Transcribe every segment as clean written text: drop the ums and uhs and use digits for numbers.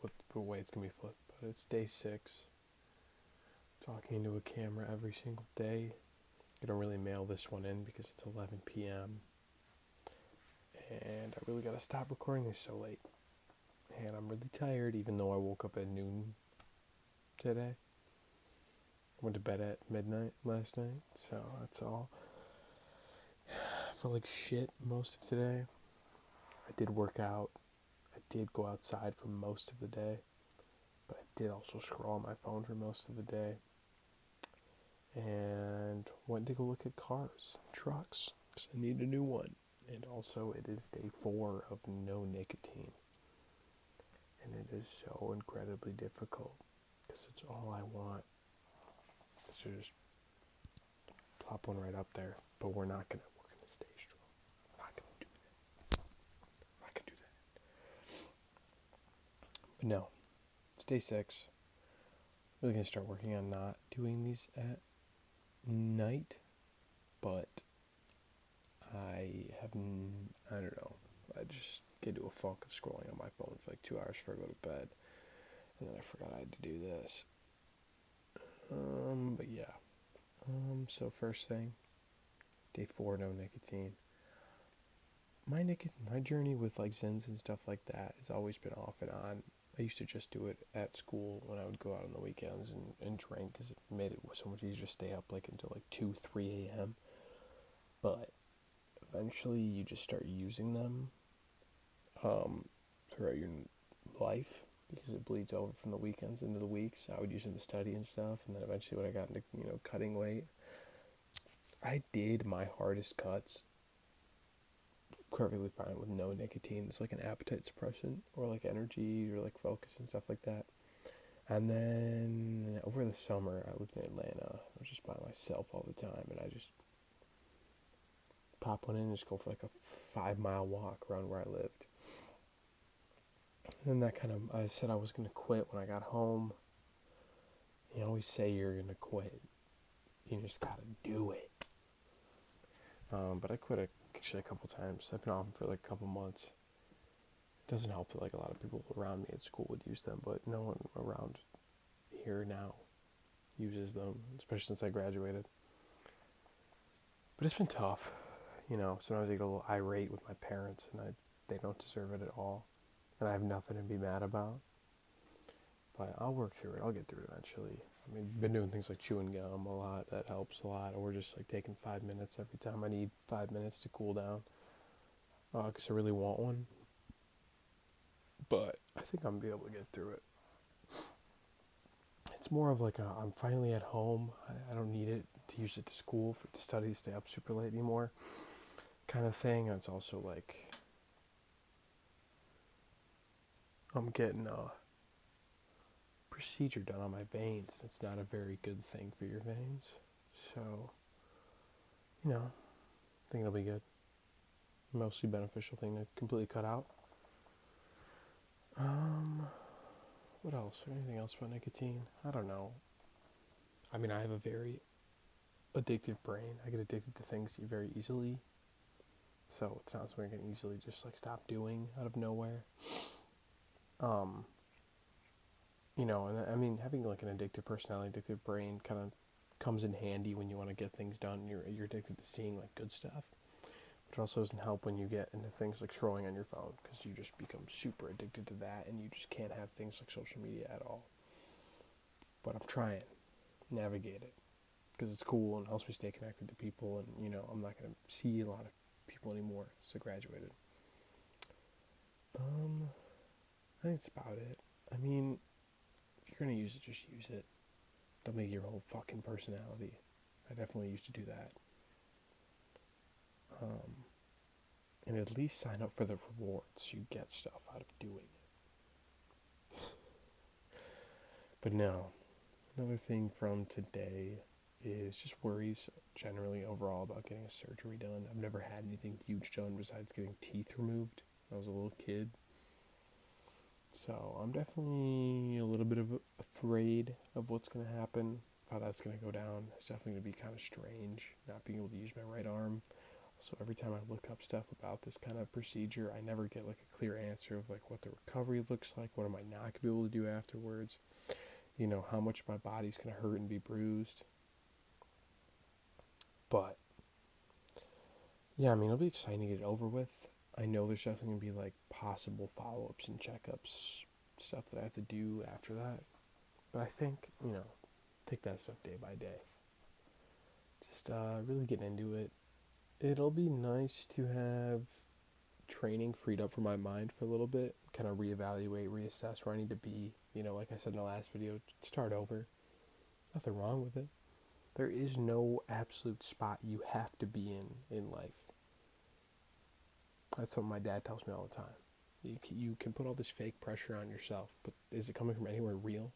what the way it's gonna be flipped, but it's day 6. Talking into a camera every single day. I don't really mail this one in because it's 11 p.m. And I really gotta stop recording this so late. And I'm really tired, even though I woke up at noon today. I went to bed at midnight last night, so that's all. I felt like shit most of today. I did work out. I did go outside for most of the day. But I did also scroll on my phone for most of the day. And went to go look at cars, trucks, because I need a new one. And also, it is day 4 of no nicotine. And it is so incredibly difficult, because it's all I want. So just plop one right up there. But we're gonna stay strong. We're not gonna do that. We're not gonna do that. But no, it's day 6. Really gonna start working on not doing these at night, but I don't know, I just get into a funk of scrolling on my phone for like 2 hours before I go to bed, and then I forgot I had to do this. But yeah. So first thing, day 4, no nicotine. My journey with like Zins and stuff like that has always been off and on. I used to just do it at school when I would go out on the weekends and drink, because it made it so much easier to stay up like until like 2, 3 a.m. But eventually you just start using them throughout your life, because it bleeds over from the weekends into the weeks. I would use them to study and stuff, and then eventually when I got into cutting weight, I did my hardest cuts perfectly fine with no nicotine. It's like an appetite suppressant, or like energy, or like focus and stuff like that. And then over the summer, I lived in Atlanta. I was just by myself all the time, and I just pop one in and just go for like a 5-mile walk around where I lived. And then I said I was going to quit when I got home. You always say you're going to quit. You just got to do it. But I quit actually a couple times. I've been off for like a couple months. It doesn't help that like a lot of people around me at school would use them, but no one around here now uses them, especially since I graduated. But it's been tough. Sometimes I get a little irate with my parents, and they don't deserve it at all. And I have nothing to be mad about. But I'll work through it. I'll get through it eventually. I mean, been doing things like chewing gum a lot. That helps a lot. Or just like taking 5 minutes every time I need 5 minutes to cool down. Because I really want one. But I think I'm going to be able to get through it. It's more of like I'm finally at home. I don't need it to use it to school, to study, stay up super late anymore kind of thing. And it's also like I'm getting a procedure done on my veins, and it's not a very good thing for your veins. So, I think it'll be good. Mostly beneficial thing to completely cut out. What else? Anything else about nicotine? I don't know. I mean, I have a very addictive brain. I get addicted to things very easily. So it's not something I can easily just like stop doing out of nowhere. And I mean, having like an addictive personality, addictive brain kind of comes in handy when you want to get things done. You're addicted to seeing like good stuff. But it also doesn't help when you get into things like scrolling on your phone, because you just become super addicted to that, and you just can't have things like social media at all. But I'm trying to navigate it, because it's cool and helps me stay connected to people, and I'm not going to see a lot of people anymore since I graduated. I think that's about it. I mean, if you're going to use it, just use it. Don't make your whole fucking personality. I definitely used to do that. And at least sign up for the rewards. You get stuff out of doing it. But no, another thing from today is just worries generally overall about getting a surgery done. I've never had anything huge done besides getting teeth removed when I was a little kid. So I'm definitely a little bit afraid of what's going to happen, how that's going to go down. It's definitely going to be kind of strange, not being able to use my right arm. So every time I look up stuff about this kind of procedure, I never get like a clear answer of like what the recovery looks like, what am I not going to be able to do afterwards, how much my body's going to hurt and be bruised. But yeah, I mean, it'll be exciting to get it over with. I know there's definitely going to be like possible follow-ups and checkups, stuff that I have to do after that. But I think, take that stuff day by day. Just really getting into it. It'll be nice to have training freed up from my mind for a little bit, kind of reevaluate, reassess where I need to be. Like I said in the last video, start over. Nothing wrong with it. There is no absolute spot you have to be in life. That's something my dad tells me all the time. You can put all this fake pressure on yourself, but is it coming from anywhere real?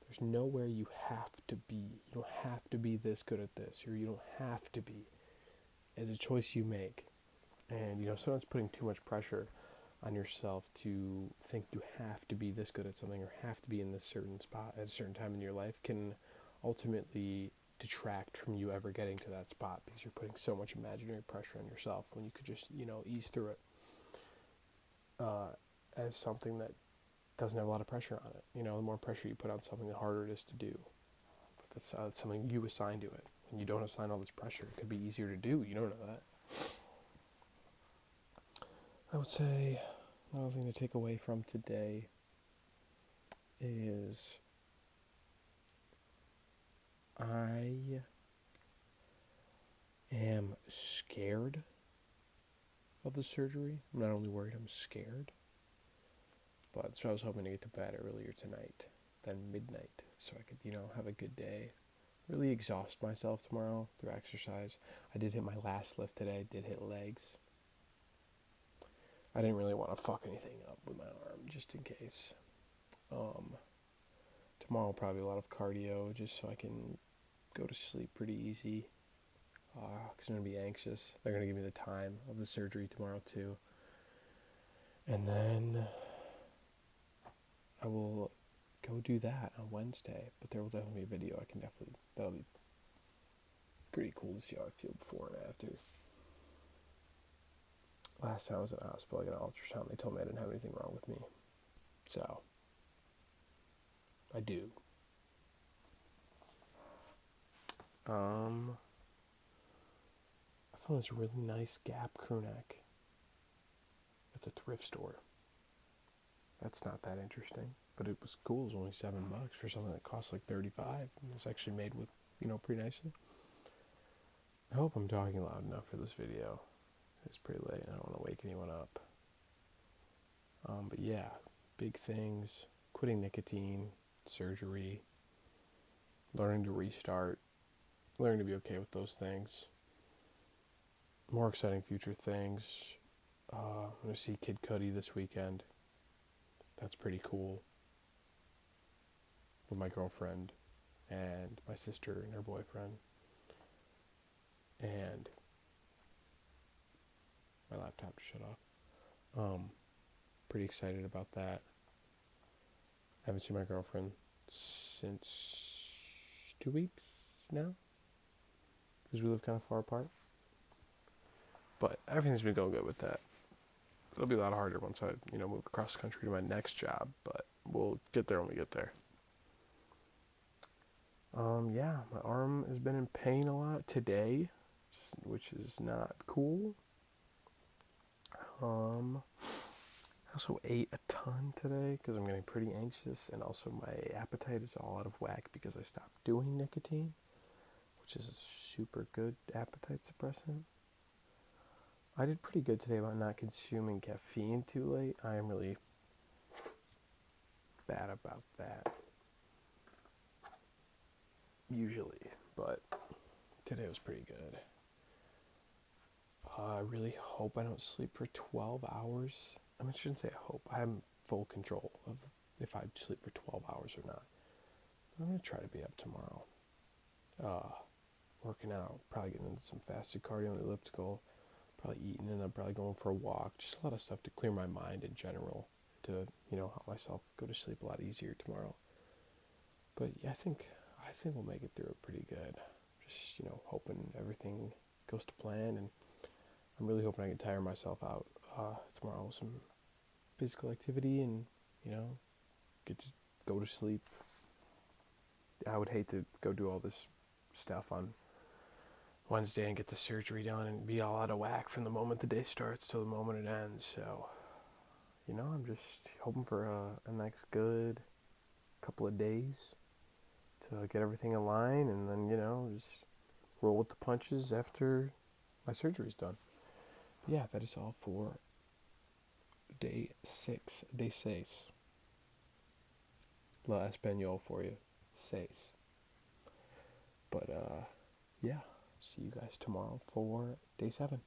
There's nowhere you have to be. You don't have to be this good at this, or you don't have to be. It's a choice you make. And, sometimes putting too much pressure on yourself to think you have to be this good at something or have to be in this certain spot at a certain time in your life can ultimately detract from you ever getting to that spot, because you're putting so much imaginary pressure on yourself when you could just, ease through it as something that doesn't have a lot of pressure on it. The more pressure you put on something, the harder it is to do. But that's something you assign to it. When you don't assign all this pressure, it could be easier to do. You don't know that. I would say another thing to take away from today is I am scared of the surgery. I'm not only worried, I'm scared. But so I was hoping to get to bed earlier tonight than midnight, so I could, have a good day. Really exhaust myself tomorrow through exercise. I did hit my last lift today. I did hit legs. I didn't really want to fuck anything up with my arm, just in case. Tomorrow will probably be a lot of cardio, just so I can go to sleep pretty easy. Because I'm going to be anxious. They're going to give me the time of the surgery tomorrow, too. And then I will go do that on Wednesday. But there will definitely be a video. That'll be pretty cool to see how I feel before and after. Last time I was in the hospital, I got an ultrasound. They told me I didn't have anything wrong with me. So, I do. I found this really nice Gap crew neck at the thrift store. That's not that interesting, but it was cool. It was only $7 for something that cost like $35. And it's actually made with, pretty nicely. I hope I'm talking loud enough for this video. It's pretty late. I don't want to wake anyone up. But yeah, big things. Quitting nicotine, surgery, learning to restart, learning to be okay with those things. More exciting future things. I'm going to see Kid Cudi this weekend. That's pretty cool. With my girlfriend and my sister and her boyfriend. And my laptop just shut off. Pretty excited about that. I haven't seen my girlfriend since 2 weeks now, because we live kind of far apart. But everything's been going good with that. It'll be a lot harder once I, move across the country to my next job, but we'll get there when we get there. Yeah, my arm has been in pain a lot today, which is not cool. I also ate a ton today because I'm getting pretty anxious, and also my appetite is all out of whack because I stopped doing nicotine, which is a super good appetite suppressant. I did pretty good today about not consuming caffeine too late. I am really bad about that, usually, but today was pretty good. I really hope I don't sleep for 12 hours. I shouldn't say I hope. I have full control of if I sleep for 12 hours or not. I'm going to try to be up tomorrow. Working out, probably getting into some fasted cardio on the elliptical, probably eating, and I'm probably going for a walk. Just a lot of stuff to clear my mind in general, to, help myself go to sleep a lot easier tomorrow. But yeah, I think we'll make it through it pretty good. Just, hoping everything goes to plan, and I'm really hoping I can tire myself out tomorrow with some physical activity and, get to go to sleep. I would hate to go do all this stuff on Wednesday and get the surgery done and be all out of whack from the moment the day starts till the moment it ends. So, I'm just hoping for a nice good couple of days to get everything in line and then, just roll with the punches after my surgery's done. But yeah, that is all for day 6. Day 6. La Espanol for you. 6. But, yeah. See you guys tomorrow for day 7.